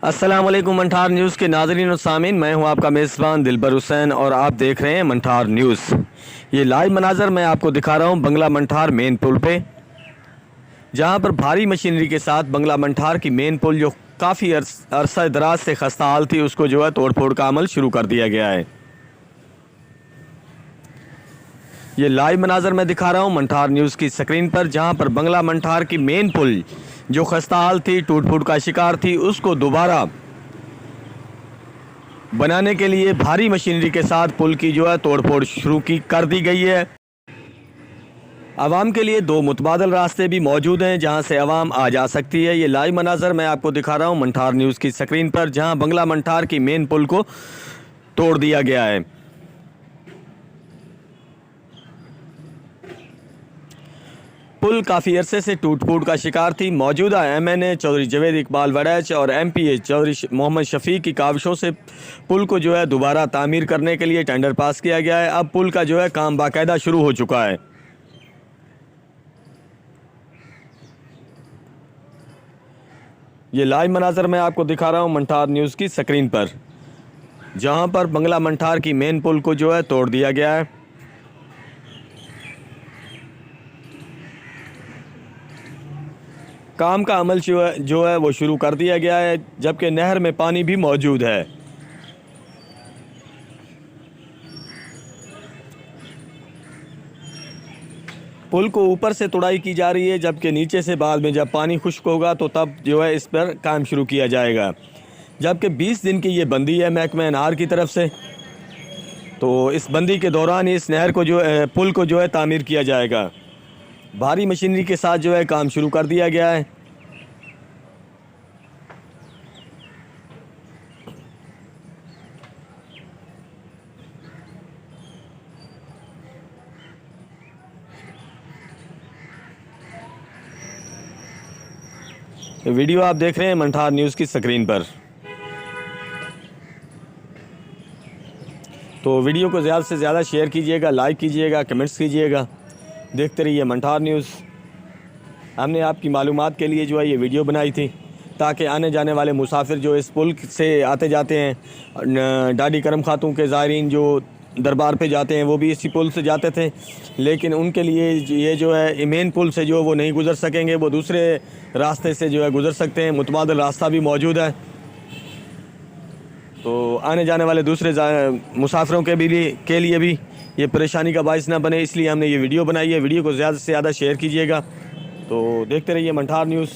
अस्सलाम वालेकुम मंठार न्यूज़ के नाज़रीन और सामीन, मैं हूं आपका मेज़बान दिलबर हुसैन और आप देख रहे हैं मंठार न्यूज़। ये लाइव मनाजर मैं आपको दिखा रहा हूं बंगला मंठार मेन पुल पे, जहां पर भारी मशीनरी के साथ बंगला मंठार की मेन पुल जो काफ़ी अरसा दराज से खस्ता हाल थी उसको जो है तोड़ फोड़ का अमल शुरू कर दिया गया है। ये लाइव मनाजर मैं दिखा रहा हूँ मंठार न्यूज़ की स्क्रीन पर, जहाँ पर बंगला मंठार की मेन पुल जो खस्ता हाल थी, टूट फूट का शिकार थी, उसको दोबारा बनाने के लिए भारी मशीनरी के साथ पुल की जो है तोड़ फोड़ शुरू कर दी गई है। आवाम के लिए दो मुतबादल रास्ते भी मौजूद हैं जहां से आवाम आ जा सकती है। ये लाइव मनाजर मैं आपको दिखा रहा हूं मंठार न्यूज़ की स्क्रीन पर, जहां बंगला मंठार की मेन पुल को तोड़ दिया गया है। पुल काफ़ी अरसे से टूट फूट का शिकार थी। मौजूदा MNA चौधरी जवेद इकबाल वड़ैच और MPA चौधरी मोहम्मद शफीक की काविशों से पुल को जो है दोबारा तामीर करने के लिए टेंडर पास किया गया है। अब पुल का जो है काम बाकायदा शुरू हो चुका है। ये लाइव मनाजर मैं आपको दिखा रहा हूँ मंठार न्यूज़ की स्क्रीन पर, जहाँ पर बंगला मंठार की मेन पुल को जो है तोड़ दिया गया है। काम का अमल जो है वो शुरू कर दिया गया है, जबकि नहर में पानी भी मौजूद है। पुल को ऊपर से तुड़ाई की जा रही है, जबकि नीचे से बाद में जब पानी खुश्क होगा तो तब जो है इस पर काम शुरू किया जाएगा। जबकि 20 दिन की ये बंदी है महकमा अनहार की तरफ से, तो इस बंदी के दौरान इस नहर को जो पुल को जो है तामीर किया जाएगा। भारी मशीनरी के साथ जो है काम शुरू कर दिया गया है। वीडियो आप देख रहे हैं मंठार न्यूज़ की स्क्रीन पर, तो वीडियो को ज़्यादा से ज़्यादा शेयर कीजिएगा, लाइक कीजिएगा, कमेंट्स कीजिएगा। देखते रहिए मंठार न्यूज़। हमने आपकी मालूमात के लिए जो है ये वीडियो बनाई थी, ताकि आने जाने वाले मुसाफिर जो इस पुल से आते जाते हैं, डाडी करम खातून के ज़ायरीन जो दरबार पे जाते हैं वो भी इसी पुल से जाते थे, लेकिन उनके लिए ये जो है मेन पुल से जो वो नहीं गुज़र सकेंगे, वो दूसरे रास्ते से जो है गुज़र सकते हैं। मुतबादिल रास्ता भी मौजूद है, तो आने जाने वाले दूसरे मुसाफिरों के लिए भी ये परेशानी का बायस ना बने, इसलिए हमने ये वीडियो बनाई है। वीडियो को ज़्यादा से ज़्यादा शेयर कीजिएगा। तो देखते रहिए मंठार न्यूज़।